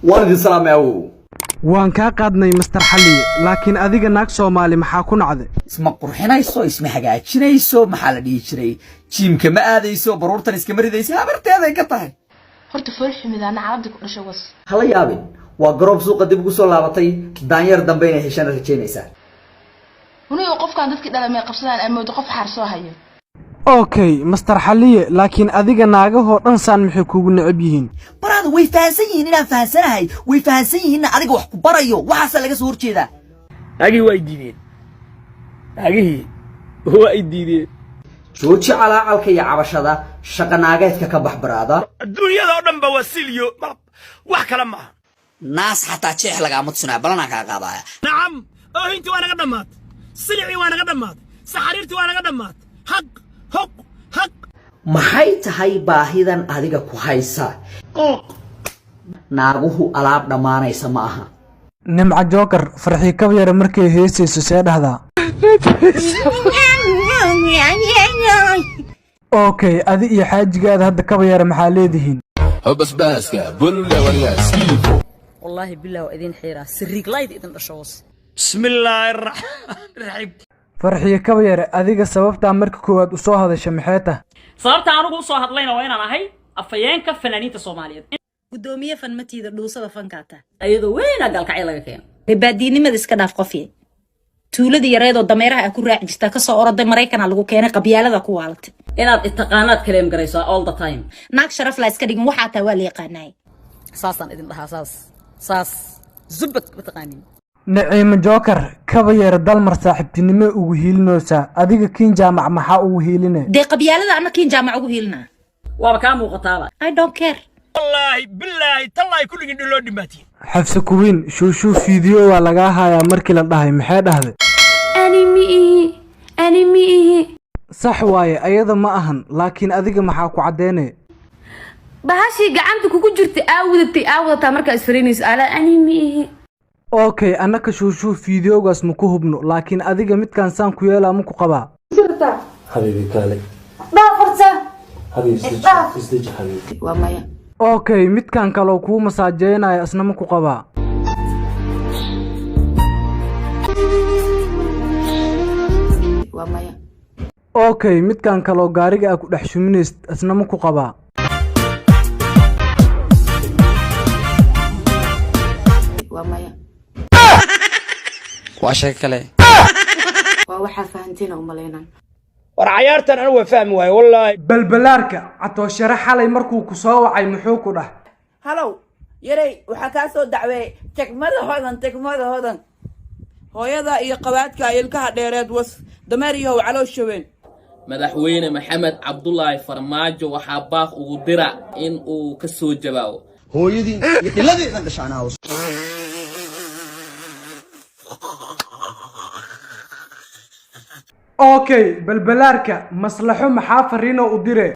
والدي السلام يا أبو waan kaa qaadnay Mr. Xalliye laakiin adiga naag Soomaali maxaa ku nacday اسمك قرحنايسو اسمي حاجاتشنايسو محل ديجري جيم كما آديسو برورتن اسكمريديسي هابرتيدا كتاهي horta fool xumidana carabdi ku dhashay was هلا يابين waa garoob suuqa dib ugu soo laabatay daanyar dambe inay heshaan rajaynaysa ونيو qofkan dadkii dhalay may qabsadaan amoodo qof xaar soo hayo okay Mr. Xalliye laakiin adiga naagahoo dhan saan maxay kugu necab yihiin baraada way fahansan yihiin inaan fahansanahay way fahansan yihiin adiga wax ku barayo waxaas laga soo horjeeda agi way diideen agi way diideen jooji calaalka iyo cabashada shaqanaageedka ka bax baraada dunyada oo dhan ba wasiliyo wax kala ma naas xataa jeex laga mudsunaa balana ka qaadaya nacam oo intii waa naga dhamaad silci waa naga dhamaad saxariirti waa naga dhamaad haq maxay tahay baahidan adiga ku haysa naaguhu alaab dhamaanaysa ma aha nimca joker farxi ka yar markay heesayso see dhahdaa okay adi iyo xaajigaada hadda ka yar maxaa leedihiin بس باسكا بولا ولا سكيفو والله بالله وإذن حيرة سريك لايد إذن أشوص بسم الله الرحمن الرحيم farxi ka yar adiga sababta marka koowaad u soo hadashay maxay tahay sababta anigu u soo hadlayna waa inaan ahay afayeenka fanaaniinta Soomaaliyeed gudoomiye fanmatiida dhuusada fankaata ayadoo weyn galkacay laga keenay baadiinimada iska dhaaf qofiye tuulada yareedo dameeraha ku raaci jirta ka soo oraday Mareykan lagu keenay qabyaalada ku waalatay inaad intaqaanaad kaleem garayso all the time naag sharaf la iska dhigin waxa taa waa la yaqaanay saasan idin dhahaa saas zubad mataqaanin naciima joker ka yar dalmar saaxiibtinimo ugu hiilinaysa adiga kiin jaamac maxaa ugu hiilinay de qabyaalada ana kiin jaamac ugu hiilina waa ka muuqataaba I don't care wallahi billahi tallahi kulligin dhilo dhimaati xafsa kuwin shuu video waa laga hayaa markii la dhahay maxay dhahday anime sax waaye ayada ma ahan laakiin adiga maxaa ku cadeynay bahashi gacanta kugu jirtay aawadataa marka isfariinayso ala anime okay anaka shuu videogaas ma ku hubno laakiin adiga midkan saan ku yeelaa ma ku qabaa حبيبي كالي dhaafarta حبيبي استج حبيبي waa maya okay midkan kale oo ku masaajeynaya asna ma ku qabaa waa maya okay midkan kale oo gaariga ku dhex shuminayst asna ma ku qabaa waa maya waa shay kale waa waxa fahantina u maleynaan war ciyaartan anu fahmi waay wallahi balbalaarka cato sharax xalay markuu ku soo wacay muxuu ku dhax halow yaray waxa ka soo dacway tagmada hodan hooyada iyo qabaadka ilkaha dheereed was dameeriyo calo shaween madaxweyne maxamed cabdullaahi farmaajo waxa baaq ugu dira in uu ka soo jawaabo hooyadii iyo dhiladeedan dhashaanaa okay balbalaarka maslaxo maxaa fariino u dire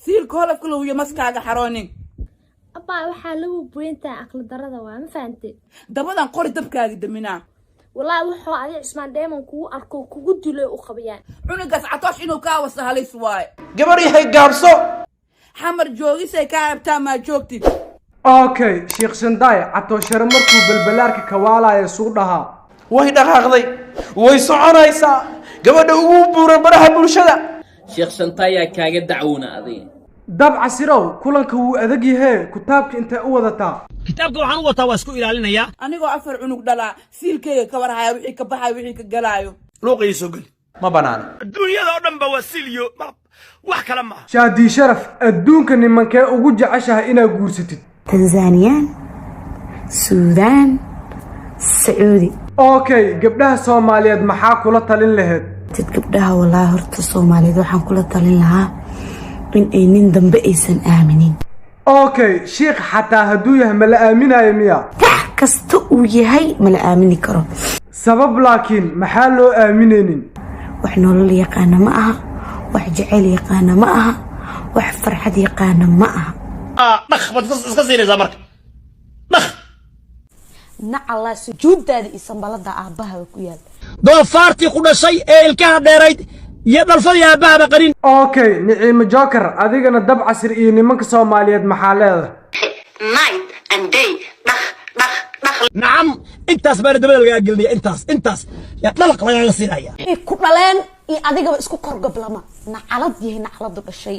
siilka holafka lagu iyo maskaaga xaroonin abaa waxa lagu buinta aqal darada waa ma fahamtay dabadan qori dabkaaga daminaa wallahi wuxuu adiga ismaan deeman kugu arko kugu dilay u qabayaan cunugaas catoosh inuu ka wasa halis waay gabar yahay gaabso xamar joogisay ka abtaa ma joogtid okay sheekh sandaay cato shara markuu balbalaarka ka waalaya suu dhahaa way dhaqaaqday way soconaysaa gabadha ugu buuran baraha bulshada sheekh shantaya kaaga dacwoona adiga dabca sirow kulanka wuu adag yahay kitaabka inta u wadataa kitaabka waxaan u wataa waa isku ilaalinaya anigoo afar cunug dhalaa siilkayga ka warhaya wixii ka baxay wixii ka galaayo luuqiiso gal ma banaana dunyada oo dhan ba wasiliyo wax kala ma shaadi sharaf adduunka nimankee ugu jeceshahay inaad guursatid Tanzanian Sudan Saudi okay gabdhaha Soomaaliyeed maxaa kula talin lahayd dad gabdhaha wallahi horta Soomaaliyeed waxaan kula talin lahaa in ay nin dambe aysan aaminin okay sheekh xataa hadduu yahay ma la aaminayo miya wax kasta uu yahay ma la aamini karo sabab laakiin maxaa loo aaminaynin wax nolol yaqaan ma aha wax jacayl yaqaan ma aha wax farxad yaqaan ma aha dhaqbad iska siinaysaa marka nacala sujuudaada isanbalada aabaha ku yaal doofaartii ku dhashay ee ilkaha dheerayd iyo dhalfadii aabaha qarin okay niciima joker adigana dab casir iyo nimanka Soomaaliyeed maxaa leedahay night عندي دخ نعم انت اسبار دبل قلني انت يا طلق لا يصير ku dhaleen iyo adigaba isku korgablama nacalad yahay nacaladu dhashay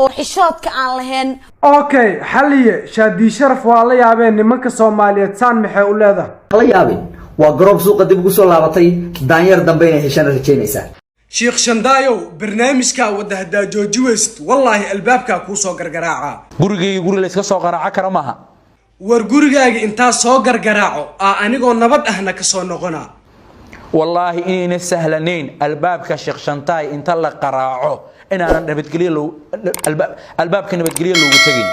oo xishoodka aan lahayn okay xaliye shaadi sharaf waa la yaabeen nimanka Soomaaliyeed saan maxay u leedahay la yaabeen waa garoob suuqa dib ugu soo laabatay daanyar dambe inay heshaan rajaynaysaa sheekh Shandaayo barnaamijka wada hadaa joojiwayst wallahi albaabka ku soo gargaraaca guri la iska soo qaraaca kara maaha war gurigaaga inta soo gargaraaco anigoo nabad ahna ka soo noqona wallahi inayna sahlanayn albaabka sheekh Shantaay inta la qaraaco inaan nabadgeliyo albaabka nabadgeliyo loogu tagin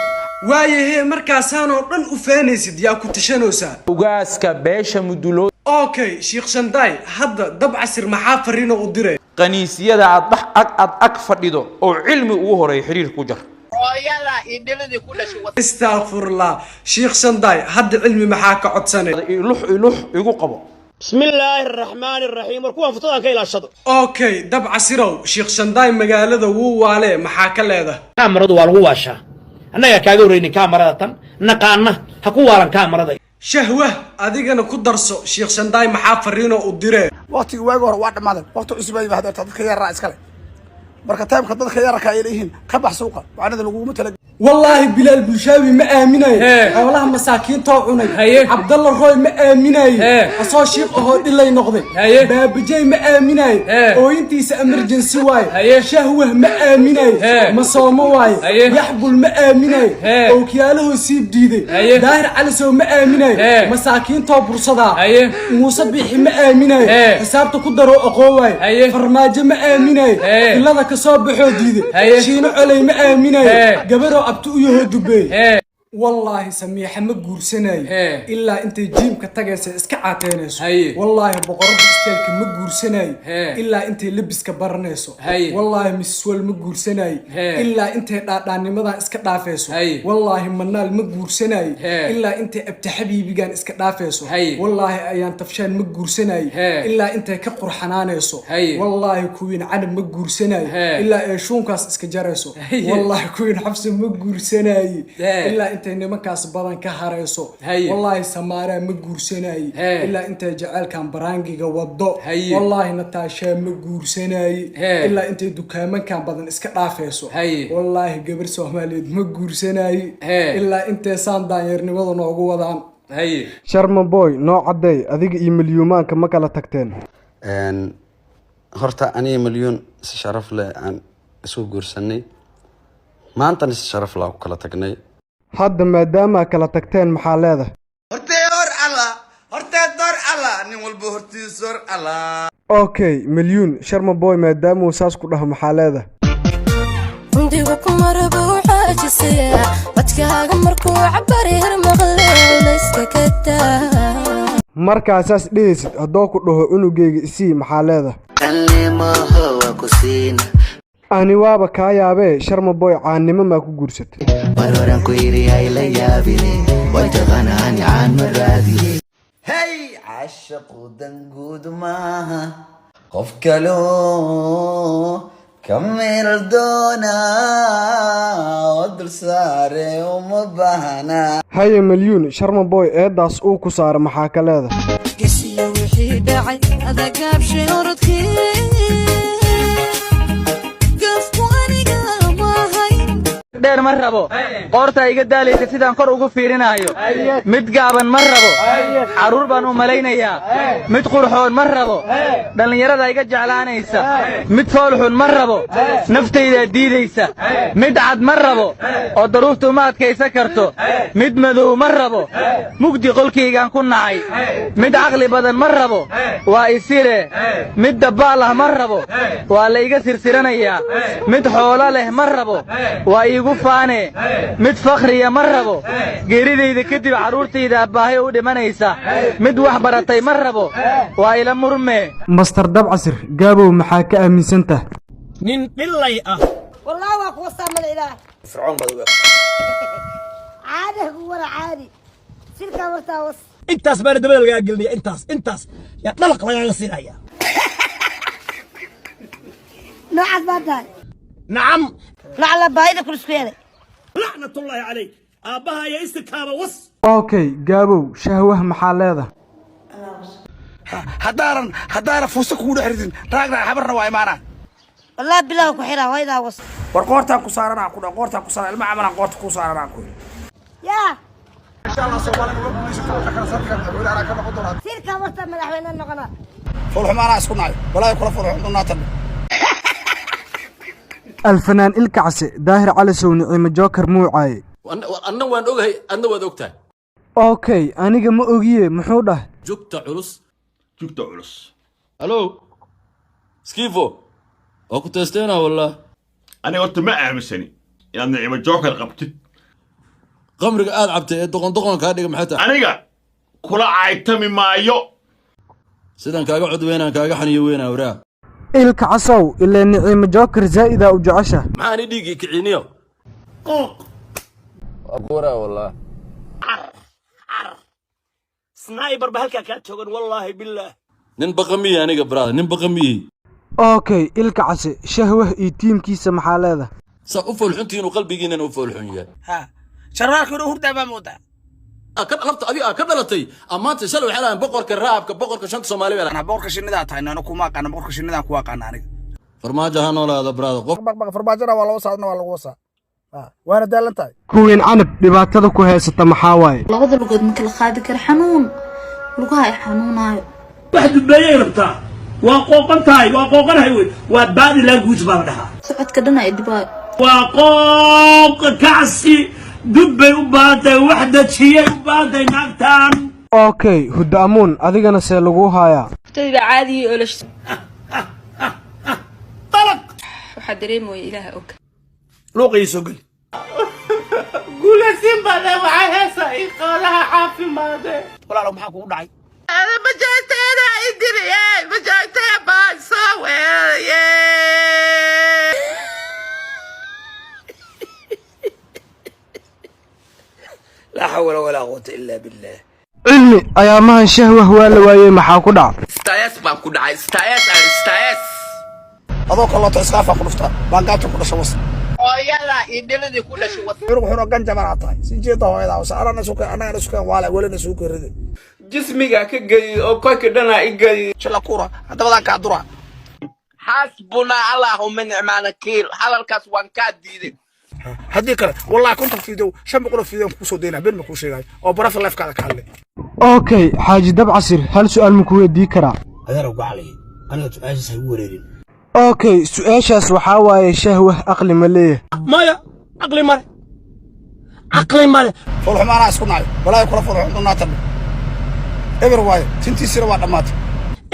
waayahay markaasaan oo dhan u feenaysid yaa ku tashanoosa ugaaska beesha mudulo okay sheekh Shantaay hadda dab casir maxaa fariino u diray qaniisiyada aad ag fadhido oo cilmi ugu horeey xiriir ku jar استغفرالله شيخ شنداي هاد علمي محاك عدساني يلوح يقو قبو بسم الله الرحمن الرحيم وركوها فتوها كيلا الشطر اوكي دبع سيرو شيخ شنداي مقالة وو والي محاك الليذا كاميرا والغو واشا انا يا كاغوريني كاميرا تن نقانا هكو والان كاميرا دي شهوة أديقنا كدرسو شيخ شنداي محا فرينو وديري وقتي واغور واد مادن وقت اسبوعي بهدا dadka yar iskale marka taybka dadka yarka ay leeyihiin ka bax suuqa waanada lagu matala والله بلال بلشاوي ما آمناي والله مساكين طاعناي عبد الله روي ما آمناي أصلا شيخ هو اللي نقضي باب جاي ما آمناي أو أنتي سأمرجنسي واي شهوة ما آمناي مصامة واي يحبل ما آمناي أو كياله سيب ديدي داير على سو ما آمناي مساكين طاب رصدا مصبيح ما آمناي حسابته قدروا أقواي فرماجة ما آمناي إلا ذاك صابحو ديدي شينو علي ما آمناي قبروا abtu u yahay dubay والله سميحة ما جورسناي إلا أنت جيم كتجلس إسكع عتينيسو والله بقرب استيلك ما جورسناي إلا أنت لبس كبرنيسو والله مسوال ما جورسناي إلا أنت دعني ماذا إسكع دافيسو والله منال ما جورسناي إلا أنت ابتحبي بيجان إسكع دافيسو والله أيان تفشان ما جورسناي إلا أنت كقر حنانيسو والله كوين عدم ما جورسناي إلا إيشون كاس إسكع جرسو والله كوين حفص ما جورسناي إلا أنت nimankaas badan ka hareyso wallahi samaara ma guursanay illa inta jaceelkan baraangiga wado wallahi nataasha ma guursanay illa inta dukaamankan badan iska dhaafeyso wallahi gabar Soomaaliyeed ma guursanay illa inta saan daanyarnimada noogu wadaan Sharma boy noo caday adiga iyo milyuumaanka ma kala tagteen horta aniga milyuun si sharaf leh aan isku guursanay maanta si sharaf leh ku kala tagnay hadda maadaama kala tagteen maxaa leedahay hortee door alla nin walba hortiis door alla okay milyuun Sharma boy maadaama uu saas ku dhaho maxaa leedahay ndigu kumaraba waxaajisaya badkaaga markuu cabari har maqleen iska kada markaasaas dhigaysid haddoo ku dhaho unugeyga isii maxaa leedahay kallimaha waa ku siin ani waaba kaa yaabee Sharma boy caannimo ma ku guursatay waran ku yiri ay la yaabine way taqanani aan maraadi hey ashaqu danguud maaha qof kalo kamil doona wadul saare uma bahana haye milyuun Sharma boy eedaas uu ku saar maxaa ka leedahay kisiyo wixii dhacay adagaab shooradkii dheer ma rabo qoorta iga daalaysa sidaan kor ugu fiirinayo mid gaaban ma rabo caruur baan u malaynayaa mid qurxoon ma rabo dhalinyarada iga jeclaanaysa mid foolxun ma rabo naftayda diidaysa mid cad ma rabo oo daruuftu ma adkaysan karto mid madow ma rabo mugdi qolkaygaan ku nacay mid caqli badan ma rabo waa isire mid dabaal ah ma rabo waa la iga sirsiranayaa mid xoolo leh ma rabo waa faane mid fakhriya ma rabo geeridayda kadib caruurtayda baahay u dhimanaysa mid wax baratay ma rabo waa ila murme master dabcasir gaabow maxaa ka aaminsantaa nin dhilay ah wallahi waa ku saamay ilaah fircoon badu caadi wala caadi shirka wartaa was intaas baan dabada laga gelnay intaas ya dalaq laga siinaya nacad badan نعم لعل بايدك كل سكينه لعنة الله عليك أباها يا استكابة وص okay gaabow shahwah maxaa leedahay haddaanan fuusta kugu dhex ridin raagna habarna waa imaanaa والله بالله كحيرة ويدا وص war qoortaan ku saaranaa ku dhan qoortaan ku saaran ilma camalan qoorta ku saaranaa ku يا insha Allah Soomaaliya waa guulaysato waxa kala sarkan wala ana ka noqon doonaa سيرك مرت مدحوينا نقنا فولحumaana isku naay walaa kula fulxumaatan الفنان الكعسي داهر على سو نعيم جوكر مو عاي anna waan ogahay adna waad ogtahay okay aniga ma ogiye muxuu dhahay jugta culus hallo skiifo oo ku teesteena wallah aniga horta ma aaminsani inaad nicimo joker qabtid qamriga aad cabtay ee doqon kaa dhiga maxay tahay aniga kula caaytami maayo sidan kaaga codweynaan kaaga xaniyo weynaa waraa الكعسو إلا نعيم جوكر زائدة وجعشة maxaan dhigi kiciniyo أقورا والله سنايبر بهالكا كاتوغن والله بالله nin baqamiye aniga brother nin baqamiye okay الكعسي شهوه إي تيم كيسة محالة sa u fulxuntiin oo qalbigiina u fulxun yahay ha sharaalka inuu hurdaa baa moodaa ka dhalabta adiga ka dhalatay amaanta shalay waxa aan boqorka raabka boqorka shanta Soomaaliya ana boqorka shinnida tahay ana kuma aqaan boqorka shinnida ku aqaan aniga farmaajo ha noolaada brother qof farmaajada waa loo saadna waa lagu wasaa waana daalantahay kuween canab dhibaatada ku haysata maxaa waaye labada lugood ma kala qaadi kara xanuun lugaha ay xanuunaayo واحد بلاي ربطة وقوقن تاي وقوقن هاي وبعد لا جوز بعدها socodka dhan ay dibaa وقوق كعسي دبي وبعد وحدة شيء وبعد نكتان okay hudaamuun adigana see lagu hayaa tayda caadi oo la طلق waxa dareemoy ilaaha og luuqii soo gal قول سيمبا ده وعايسا يقالها عافي ماده walaalo maxaa kugu dhacay انا بجايتنا ادري ايه بجايتنا بسوي لا حول ولا قوة إلا بالله cilmi ayaamahan shahwah waa la waayey maxaa ku dhac ستايس baan ku dhacay ستايس adoo kaloto iskaafa ku dhufta baan gaabta ku dhashay was oo yalla idinadii ku dhashay was wuxuu ganja maraatay si jeedo hooyada was arana suuqa anaga suuqa wala walina suuqa riday jismiga ka gay oo koyka dhana igay jila kura hadabadan ka dura حسبنا الله ونعم الوكيل حلالكاس وان ka diiday hadii kale wallahi kunta fiido 500 fiido ku soo deena been ma ku sheegay oo baraf lafkaada ka hadlay okay xaaji dabcasir hal su'aal ma ku weydii karaa adeer ugu calay aniga su'aashaas ay wareerin okay su'aashaas waxaa waaye shahwah aqli ma leeyahay maya aqli male fulxumaana isku naay walaa kula fulxumaatan eber waaye tintiisina waa dhamaatay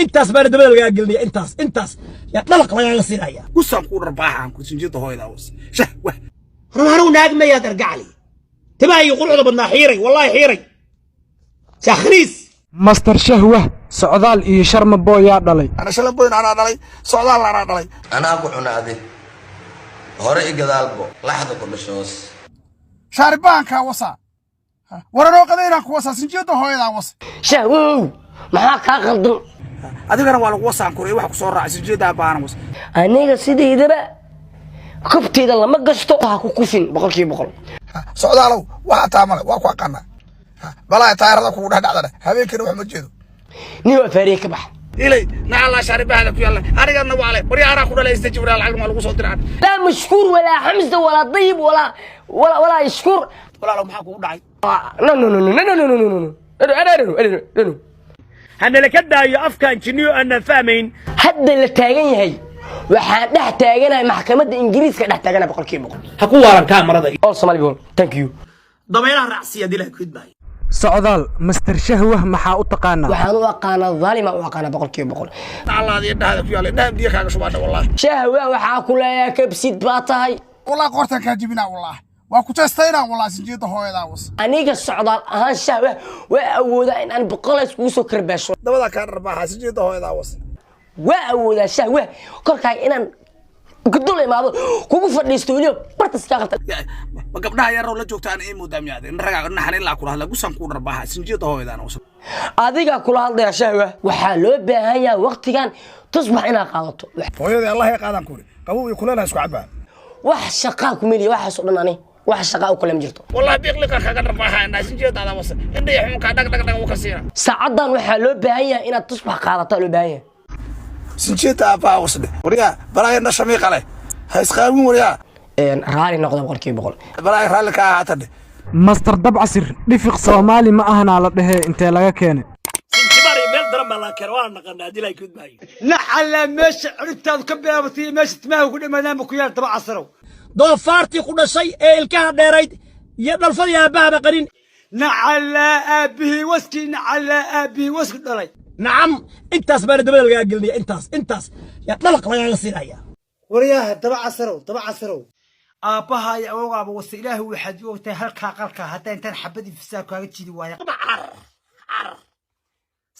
intaas baan dabada laga gelnay intaas ya dalaq laga siinaya gusaan ku dharbaaxan ku sinjida hooyada was shahwah ruuxu naag ma yaadar gacli تبعي يقولوا بدنا حيري والله حيري شخريس ماستر شهوة سعودال إيه شرم بويا دلي أنا شلون بوين أنا دلي سعودال أنا دلي أنا أقول عنادي هوري قدال بو لحظة كل شوس شاربان كوسا ورانو قدينا كوسا سنجيتو هويدا وس شهوة ما كاقلدو أدينا ولا كوسا كوري واحد كسر سنجيدا بان وس أنا سيدي دبا كبتي ده لما قشطو هاكو كوفين بقول كي بقول سعودالو واحد تعمل واكو قنا بلا تايردا كو دحدحدا habeenkii wax ma jeedo niyo fariiq bax ilay naala sharibaha ku yalla arigana waa leh bari ara ku dhalaysta jibril lacag ma lagu soo diraa la mashkuur wala hamza wala dayib wala yashkur wala lo maxaa ku dhacay no hana la kadaayo afkaan jiniyo ana fahmayn hadda la taagan yahay waxaan dhex taaganahay maxkamadda ingiriiska dhex taaganahay boqolkiiba boqol ha ku waaran kaamarada oo Soomaali boqol thank you dameeraha raacsiya dilaa ku idbay سعودال مستر شهوة محا أتقانا وحان أقانا الظالمة وأقانا بقول كيف بقول الله دي ده في الله ده دي كاغا سبحان والله شهوة وحا كلها كبسيد باتاي والله قرتك كاجبنا والله وكتستينا والله سنجيته هويدا وس أنيق السعودال أهان شهوة وأودا إن أنا بقلس وسو كرباش دبدا كان رباها سنجيته هويدا وس وأودا شهوة كركاي إن قدول ما هذا كوكو فديستوليو برتس كاغتا ma gabdhaha yar oo la joogtaan ay muudamyaade in raga naxariin la kula gusan ku dharbaha sinjida hooyadaan oo adiga kula hadlaya shahwa waxa loo baahan yahay waqtigan tusbax ina qaadato hooyada Allah ay qaadan kuri qabow iyo kulana isku cabaa wax shaqa ku meel waxa soo dhanani wax shaqa u kala jirto والله بيقلق kaga dhabaha inaa sinjeedada was indhay xunka dhag dhag dhag ka siina saacadan waxa loo baahan yahay inaad tusbax qaadato loo baahan yahay sinjeeda baa wasde wariga baraay nashamii qale ha isqaawin wariga raali noqdo boqolkiiba boqol baraay raali ka ahaatade master dabcasir dhifiq Soomaali ma ahana la dhahay intee laga keenay sinjibari meel daran baa la keenay waan naqanaa dilay kud maayo naxala meesha ciribtaad ka bilaabatay meesha timaha ku dhimaadaan ku yaar dabcasiro doofaartii ku dhashay ee ilkaha dheerayd iyo dhalfadii aabaha qarin naxala aabihi waski naxala aabihi waski dhalay nacam intaas baa dabada laga geliyay intaas ya dhalaq laga siinaya wariyaha dabcasiro aabaha iyo awoogaaba wasi ilaahu waxaad u ogtahay halka qalka hatta intaan xabadii fisaa kaaga jidi waaya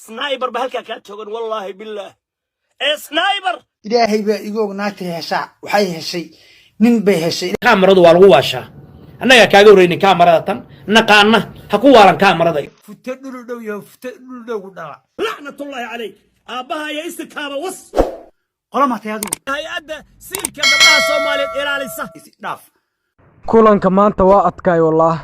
sniper ba halka ka joogan wallahi billah sniper ilaahay baa igu ognaatay heshaa waxay heshay nin bay heshay kaamaradu waa lagu waashaa annaga kaaga wareeynin kaamarada tan naqaana ha ku waalan kaamarada futa dhul dhow iyo futa dhul dhow dhala laxnatullahi alayk aabaha ya istikaaba was qolama taadu hay'adda siilka gabdhaha Soomaaliyeed ilaalisa dhaaf kulanka maanta waa adkaay wallaah